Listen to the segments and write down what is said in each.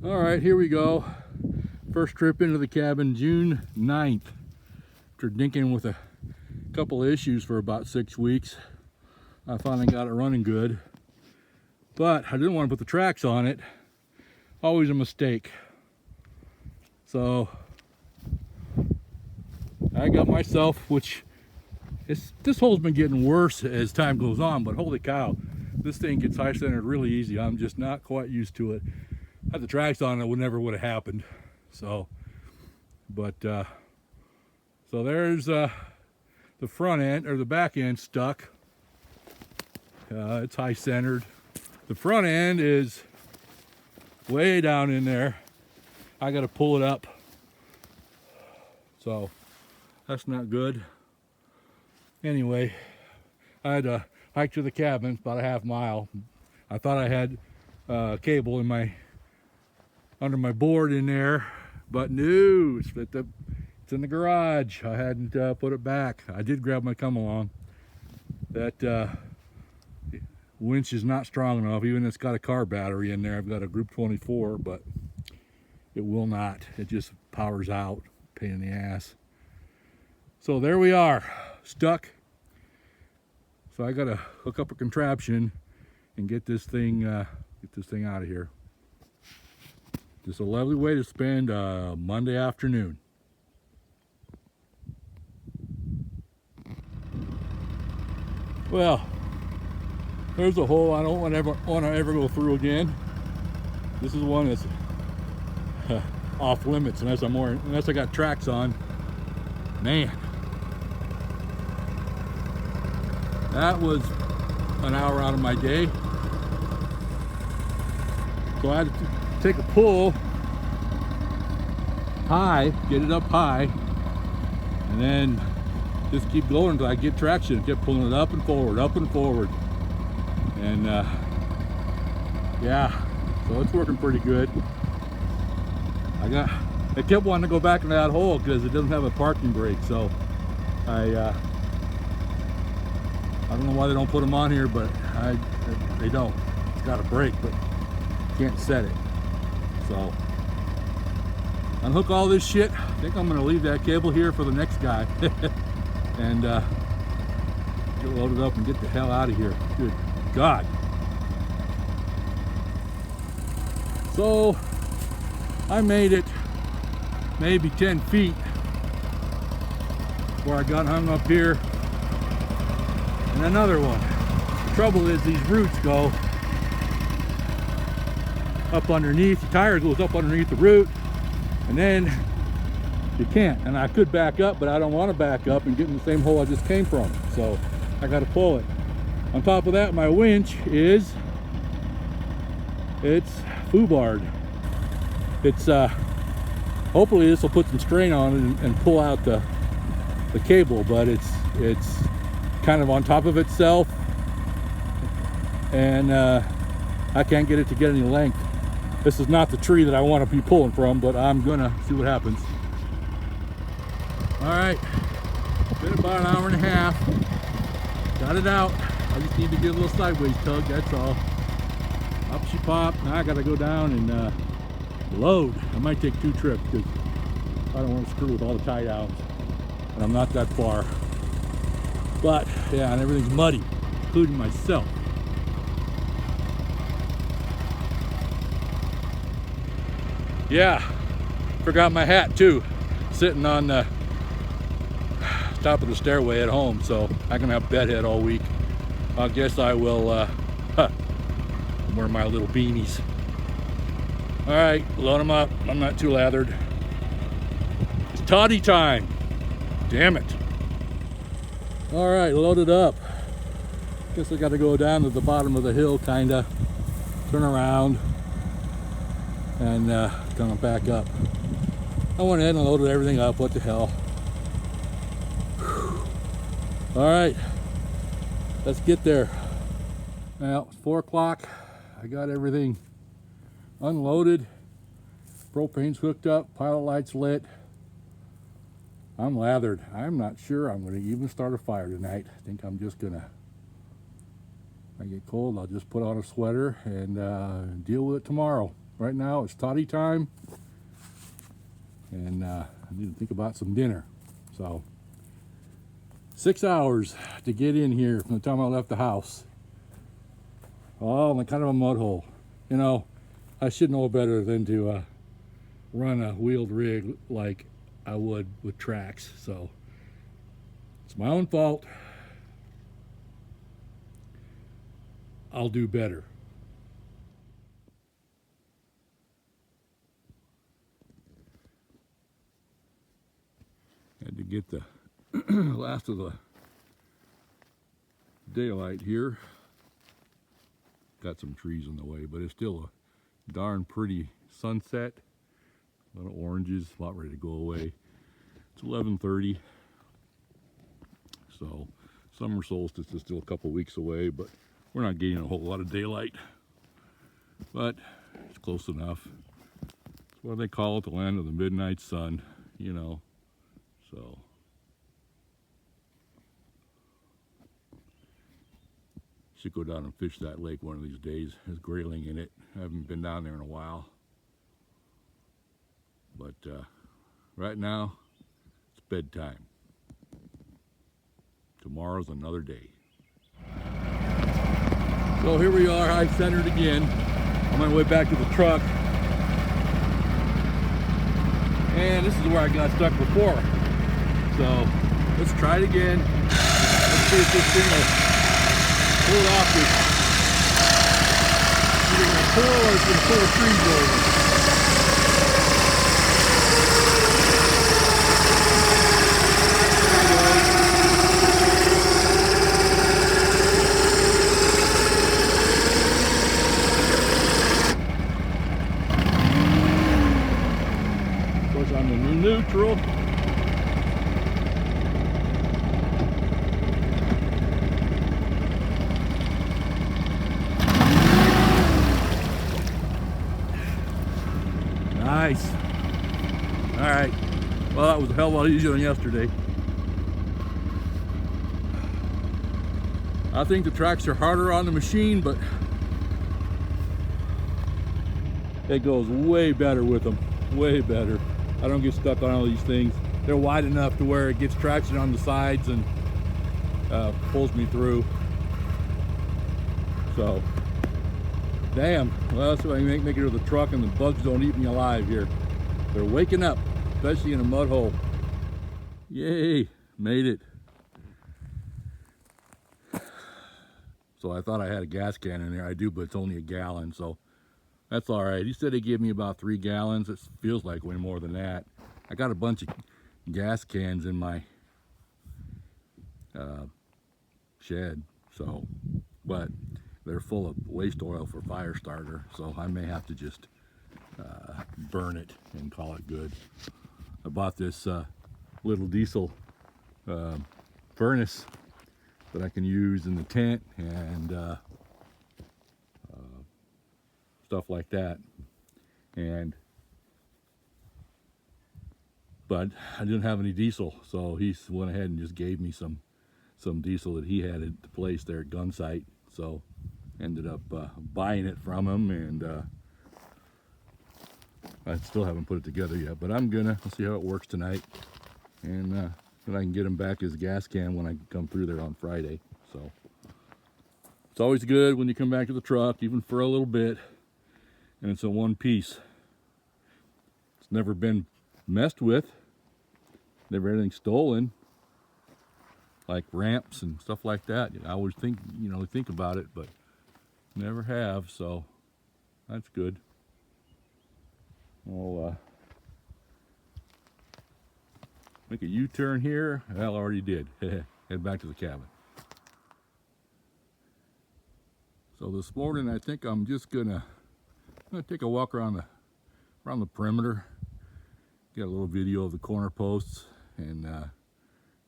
All right, here we go. First trip into the cabin, June 9th. After dinking with a couple of issues for about 6 weeks, I finally got it running good. But I didn't want to put the tracks on it. Always a mistake. So I got myself, this hole's been getting worse as time goes on, but holy cow, this thing gets high centered really easy. I'm just not quite used to it. Had the tracks on, it never would have happened. So there's the front end, or the back end, stuck. It's high centered. The front end is way down in there. I got to pull it up. So that's not good. Anyway, I had to hike to the cabin, about a half mile. I thought I had cable under my board in there, but no, it's in the garage. I hadn't put it back. I did grab my come along. That winch is not strong enough, even it's got a car battery in there. I've got a Group 24, but it will not. It just powers out. Pain in the ass. So there we are, stuck. So I gotta hook up a contraption and get this thing out of here. Just a lovely way to spend a Monday afternoon. Well, there's a hole I don't want to ever go through again. This is one that's off limits unless I got tracks on. Man, that was an hour out of my day. So I had to take a pull high, get it up high, and then just keep going until I get traction. Kept pulling it up and forward, and yeah, so it's working pretty good. I kept wanting to go back in that hole because it doesn't have a parking brake, so I don't know why they don't put them on here, but they don't. It's got a brake, but can't set it. So unhook all this shit. I think I'm gonna leave that cable here for the next guy and get loaded up and get the hell out of here. Good God. So I made it maybe 10 feet before I got hung up here, and another one. The trouble is these roots go up underneath, the tire goes up underneath the root, and then you can't. And I could back up, but I don't want to back up and get in the same hole I just came from, so I got to pull it. On top of that, my winch it's foobarred. It's hopefully this will put some strain on it and pull out the cable, but it's kind of on top of itself, and I can't get it to get any length. This is not the tree that I want to be pulling from, but I'm gonna see what happens. All right, been about an hour and a half. Got it out. I just need to get a little sideways tug, that's all. Up she popped. Now I gotta go down and load. I might take 2 trips because I don't want to screw with all the tie downs, and I'm not that far. But yeah, and everything's muddy, including myself. Yeah, forgot my hat too, sitting on the top of the stairway at home, so I can have bedhead all week. I guess I will wear my little beanies. All right, load them up. I'm not too lathered. It's toddy time. Damn it. All right, loaded up. Guess I got to go down to the bottom of the hill, kinda turn around and come back up. I went in and loaded everything up. What the hell? Whew. All right, let's get there. Now it's 4 o'clock. I got everything unloaded, propane's hooked up, pilot lights lit. I'm lathered. I'm not sure I'm going to even start a fire tonight. I think I'm just gonna, if I get cold, I'll just put on a sweater and deal with it tomorrow. right now it's toddy time, and I need to think about some dinner. So 6 hours to get in here from the time I left the house. Oh, I'm kind of a mud hole. You know, I should know better than to run a wheeled rig like I would with tracks. So it's my own fault. I'll do better. Had to get the last of the daylight here. Got some trees in the way, but it's still a darn pretty sunset. A lot of oranges, about ready to go away. It's 11:30, so summer solstice is still a couple weeks away, but we're not getting a whole lot of daylight. But it's close enough. It's what they call it, the land of the midnight sun, you know. So should go down and fish that lake one of these days. There's grayling in it. I haven't been down there in a while. But right now, it's bedtime. Tomorrow's another day. So here we are, high centered again. On my way back to the truck. And this is where I got stuck before. So let's try it again. Let's see if this thing will pull it off. It's either going to pull or it's going to pull a trees over. Of course, I'm in neutral. Nice. All right. Well, that was a hell of a lot easier than yesterday. I think the tracks are harder on the machine, but it goes way better with them. Way better. I don't get stuck on all these things. They're wide enough to where it gets traction on the sides and pulls me through. So, damn. Well, that's why I make it to the truck and the bugs don't eat me alive here. They're waking up, especially in a mud hole. Yay, made it. So I thought I had a gas can in there. I do, but it's only a gallon, so that's all right. He said he gave me about 3 gallons. It feels like way more than that. I got a bunch of gas cans in my shed, so, but they're full of waste oil for fire starter, so I may have to just burn it and call it good. I bought this little diesel furnace that I can use in the tent and stuff like that. But I didn't have any diesel, so he went ahead and just gave me some diesel that he had at the place there at Gunsight. So ended up buying it from him, and I still haven't put it together yet, but I'm gonna see how it works tonight, and then I can get him back his gas can when I come through there on Friday. So it's always good when you come back to the truck, even for a little bit, and it's in one piece. It's never been messed with, never had anything stolen, like ramps and stuff like that. I always think about it, but never have, so that's good. I'll make a U-turn here. Well, I already did. Head back to the cabin. So this morning, I think I'm just gonna take a walk around the perimeter, get a little video of the corner posts, and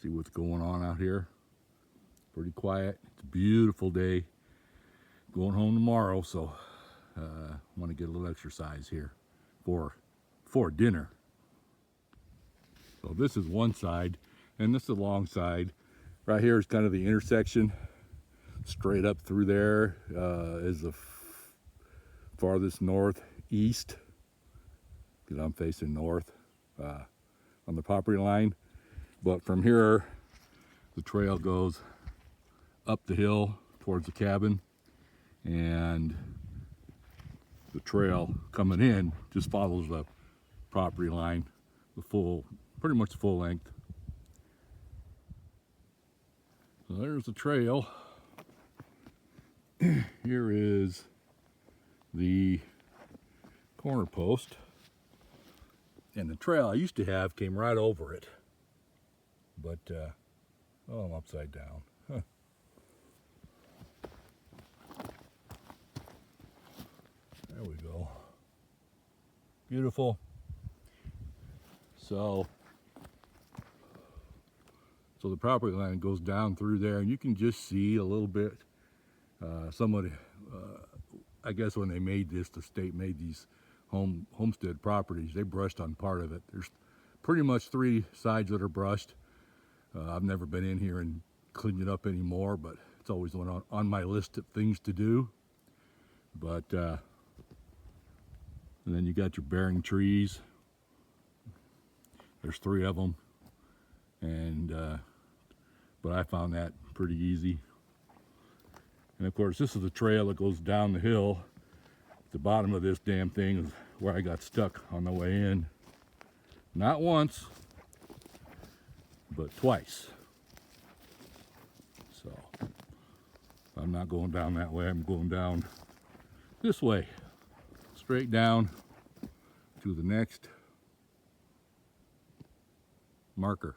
see what's going on out here. Pretty quiet. It's a beautiful day. Going home tomorrow, so want to get a little exercise here for dinner. So this is one side, and this is the long side. Right here is kind of the intersection. Straight up through there is the farthest north east because I'm facing north on the property line. But from here, the trail goes up the hill towards the cabin, and the trail coming in just follows the property line, pretty much the full length. So there's the trail. Here is the corner post, and the trail I used to have came right over it, but oh, I'm upside down. Huh. There we go. Beautiful. So the property line goes down through there, and you can just see a little bit. Somebody, I guess when they made this, the state made these homestead properties, they brushed on part of it. There's pretty much 3 sides that are brushed. I've never been in here and cleaned it up anymore, but it's always one on my list of things to do. But and then you got your bearing trees. There's 3 of them, and but I found that pretty easy. And of course, this is the trail that goes down the hill. The bottom of this damn thing is where I got stuck on the way in. Not once, but twice. So I'm not going down that way. I'm going down this way, straight down to the next marker.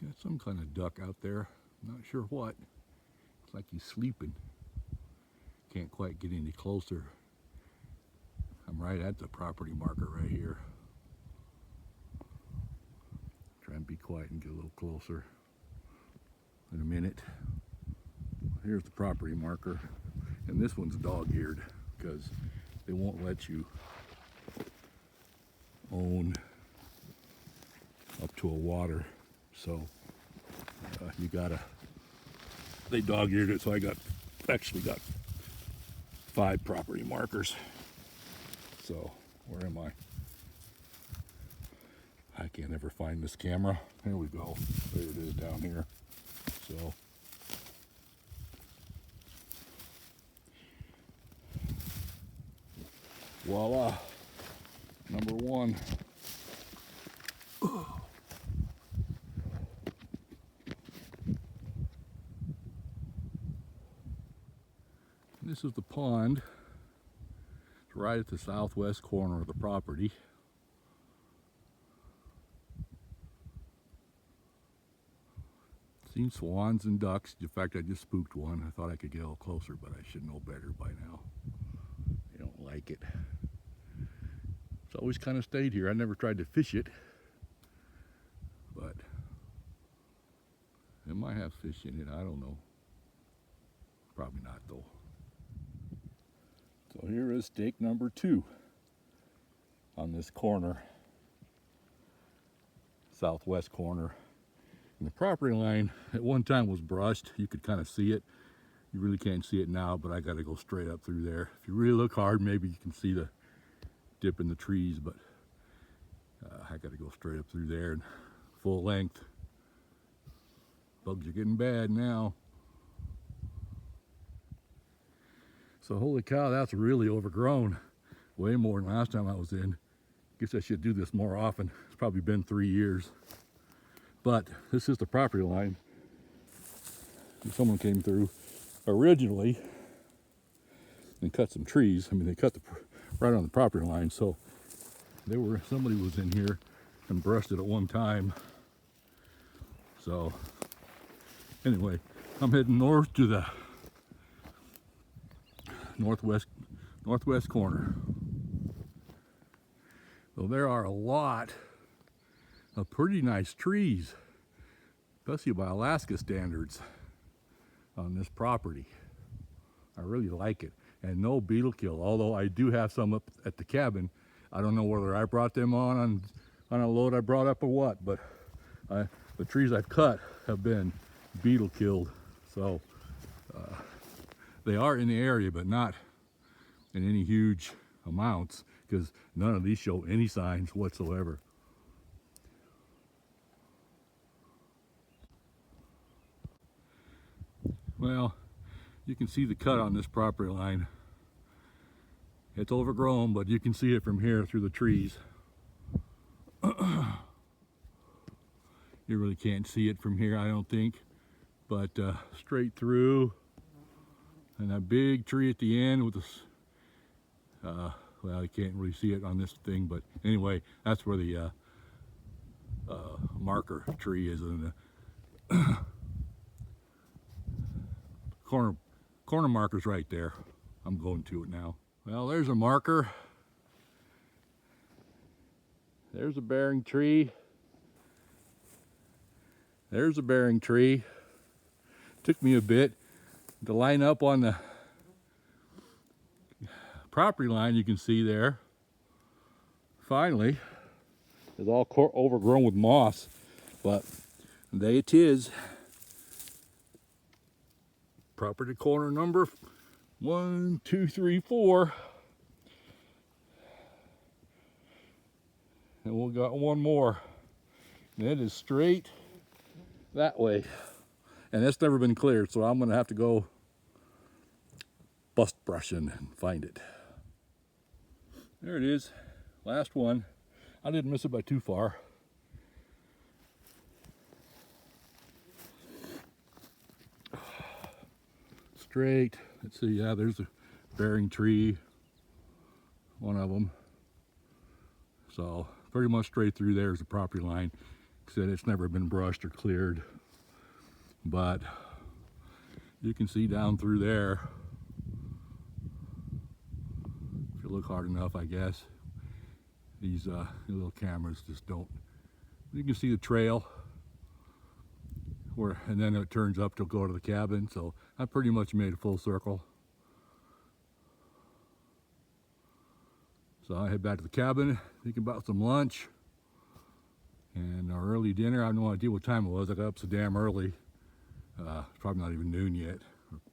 Got some kind of duck out there. Not sure what. It's like he's sleeping. Can't quite get any closer. I'm right at the property marker right here. Try and be quiet and get a little closer in a minute. Here's the property marker, and this one's dog-eared because they won't let you own up to a water, so you gotta, they dog-eared it, so I actually got 5 property markers. So where am I? I can't ever find this camera. There we go. There it is down here. So voila, number 1. This is the pond. It's right at the southwest corner of the property. Seen swans and ducks. In fact, I just spooked one. I thought I could get a little closer, but I should know better by now. They don't like it. It's always kind of stayed here. I never tried to fish it, but it might have fish in it. I don't know. Probably not though. So here is stake number 2 on this corner, southwest corner. And the property line at one time was brushed. You could kind of see it. You really can't see it now, but I got to go straight up through there. If you really look hard, maybe you can see the dip in the trees, but I got to go straight up through there and full length. Bugs are getting bad now. So holy cow, that's really overgrown. Way more than last time I was in. Guess I should do this more often. It's probably been 3 years. But this is the property line. Someone came through originally and cut some trees. I mean, they cut right on the property line. So somebody was in here and brushed it at one time. So anyway, I'm heading north to the northwest corner. So there are a lot of pretty nice trees, especially by Alaska standards, on this property. I really like it. And no beetle kill, although I do have some up at the cabin. I don't know whether I brought them on a load I brought up or what, but the trees I've cut have been beetle killed. So they are in the area, but not in any huge amounts, because none of these show any signs whatsoever. Well, you can see the cut on this property line. It's overgrown, but you can see it from here through the trees. You really can't see it from here, I don't think, but straight through, and a big tree at the end with this, well, you can't really see it on this thing, but anyway, that's where the marker tree is in the corner marker's right there. I'm going to it now. Well, there's a marker. There's a bearing tree. There's a bearing tree. Took me a bit to line up on the property line. You can see there. Finally, it's all overgrown with moss, but there it is. Property corner number 1, 2, 3, 4. And we've got one more. And it is straight that way. And it's never been cleared, so I'm gonna have to go bust brushing and find it. There it is, last one. I didn't miss it by too far. Straight, let's see, yeah, there's a bearing tree, one of them. So pretty much straight through there is the property line. Said it's never been brushed or cleared, but you can see down through there, if you look hard enough, I guess. These little cameras just don't. You can see the trail where, and then it turns up to go to the cabin. So I pretty much made a full circle. So I head back to the cabin, thinking about some lunch and our early dinner. I have no idea what time it was. I got up so damn early. It's probably not even noon yet,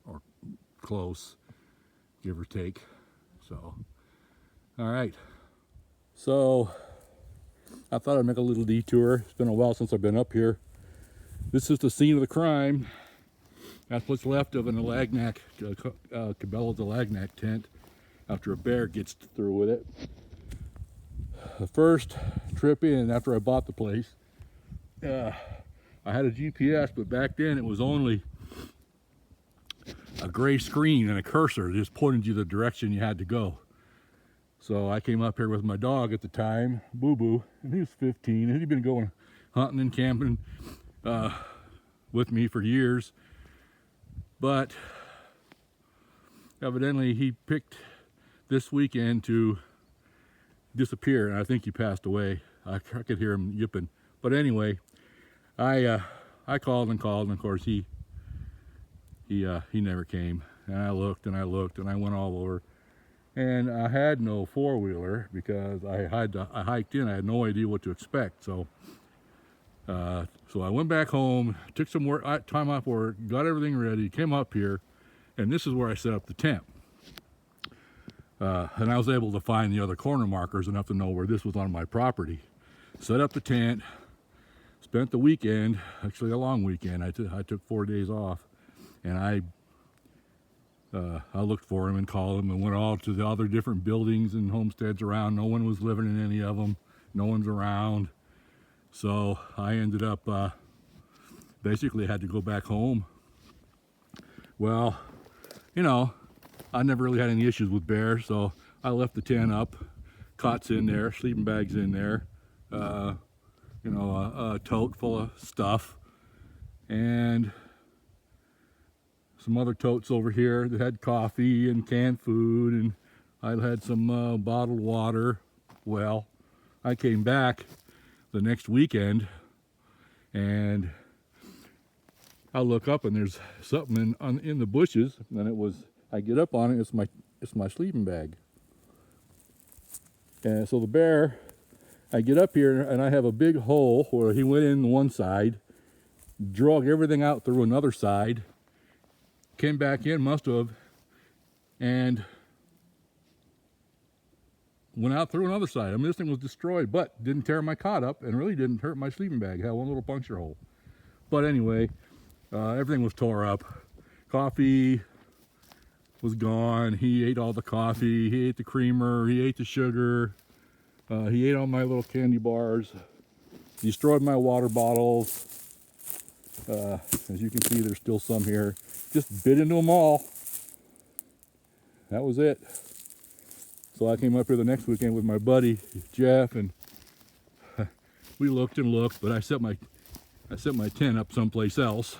or close, give or take. So, all right. So I thought I'd make a little detour. It's been a while since I've been up here. This is the scene of the crime. That's what's left of an Alagnak, Cabela's Alagnak tent after a bear gets through with it. The first trip in after I bought the place, I had a GPS, but back then it was only a gray screen and a cursor just pointed you the direction you had to go. So I came up here with my dog at the time, Boo Boo, and he was 15, and he'd been going hunting and camping with me for years. But evidently he picked this weekend to disappear, and I think he passed away. I could hear him yipping. But anyway, I called and called, and of course he never came. And I looked and I looked and I went all over, and I had no four-wheeler because I hiked in. I had no idea what to expect. So I went back home, took some time off work, got everything ready, came up here, and this is where I set up the tent. And I was able to find the other corner markers enough to know where this was on my property. Set up the tent, spent the weekend, actually a long weekend. I took 4 days off, and I looked for him and called him and went all to the other different buildings and homesteads around. No one was living in any of them. No one's around. So I ended up basically had to go back home. Well, you know, I never really had any issues with bears, so I left the tent up, cots in there, sleeping bags in there, you know, a tote full of stuff, and some other totes over here that had coffee and canned food, and I had some bottled water. Well, I came back the next weekend, and I look up and there's something in the bushes, and I get up on it, it's my sleeping bag. And so the bear, I get up here and I have a big hole where he went in one side, drug everything out through another side, came back in, must have, and went out through another side. I mean, this thing was destroyed, but didn't tear my cot up and really didn't hurt my sleeping bag. It had one little puncture hole. But anyway, everything was tore up. Coffee was gone. He ate all the coffee. He ate the creamer. He ate the sugar. He ate all my little candy bars. Destroyed my water bottles. As you can see, there's still some here. Just bit into them all. That was it. So I came up here the next weekend with my buddy Jeff, and we looked and looked, but I set my tent up someplace else,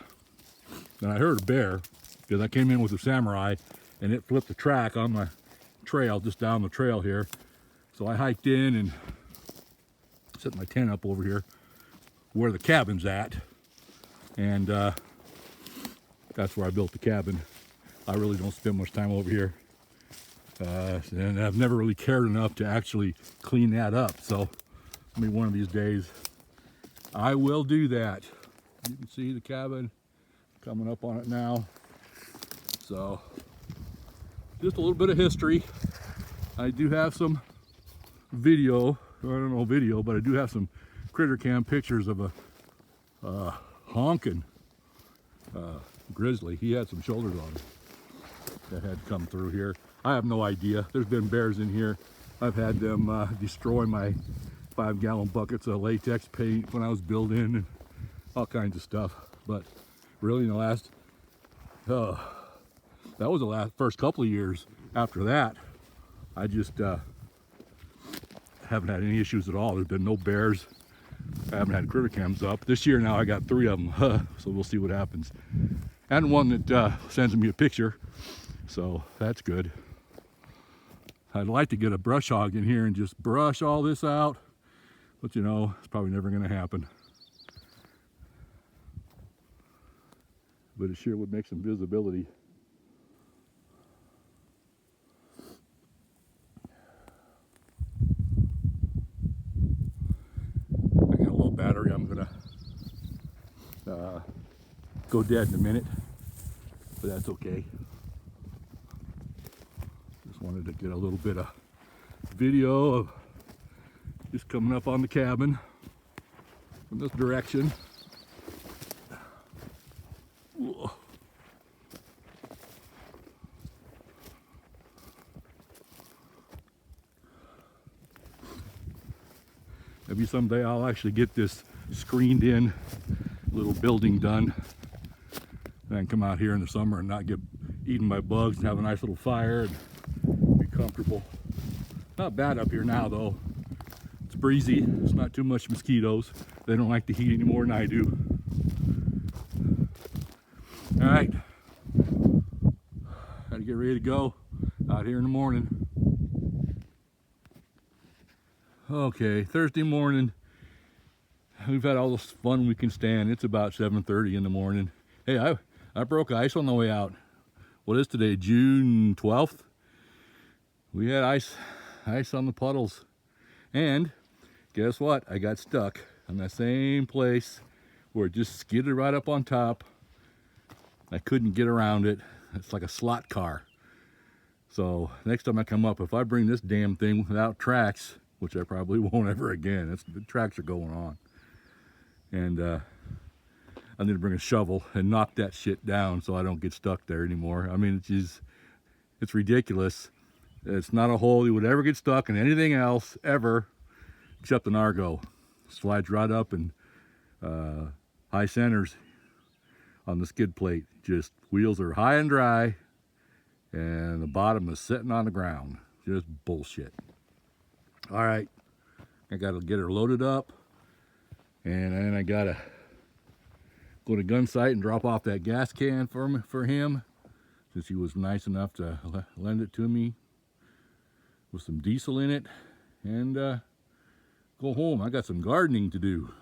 and I heard a bear because I came in with a Samurai, and it flipped the track on my trail just down the trail here. So I hiked in and set my tent up over here where the cabin's at, and that's where I built the cabin. I really don't spend much time over here. And I've never really cared enough to actually clean that up. So maybe one of these days I will do that. You can see the cabin coming up on it now. So just a little bit of history. I do have some video, I don't know video, but I do have some critter cam pictures of a honking grizzly. He had some shoulders on him that had come through here. I have no idea. There's been bears in here. I've had them destroy my 5-gallon buckets of latex paint when I was building and all kinds of stuff. But really in the last, that was the first couple of years. After that, I just haven't had any issues at all. There's been no bears. I haven't had critter cams up. This year now I got 3 of them, so we'll see what happens. And one that sends me a picture, so that's good. I'd like to get a brush hog in here and just brush all this out, but you know, it's probably never going to happen. But it sure would make some visibility. I got a low battery. I'm going to go dead in a minute, but that's okay. Wanted to get a little bit of video of just coming up on the cabin from this direction. Whoa. Maybe someday I'll actually get this screened in little building done, and then come out here in the summer and not get eaten by bugs and have a nice little fire and comfortable. Not bad up here now though. It's breezy. It's not too much mosquitoes. They don't like the heat any more than I do. All right, gotta get ready to go out here in the morning. Okay, Thursday morning. We've had all this fun we can stand. It's about 7:30 in the morning. Hey, I broke ice on the way out. What is today, June 12th? We had ice on the puddles, and guess what? I got stuck on that same place where it just skidded right up on top. I couldn't get around it. It's like a slot car. So next time I come up, if I bring this damn thing without tracks, which I probably won't ever again, the tracks are going on, and I need to bring a shovel and knock that shit down so I don't get stuck there anymore. I mean, it's ridiculous. It's not a hole you would ever get stuck in anything else ever except an Argo. Slides right up and high centers on the skid plate. Just wheels are high and dry and the bottom is sitting on the ground. Just bullshit. All right, I gotta get her loaded up, and then I gotta go to gun site and drop off that gas can for him, since he was nice enough to lend it to me with some diesel in it, and go home. I got some gardening to do.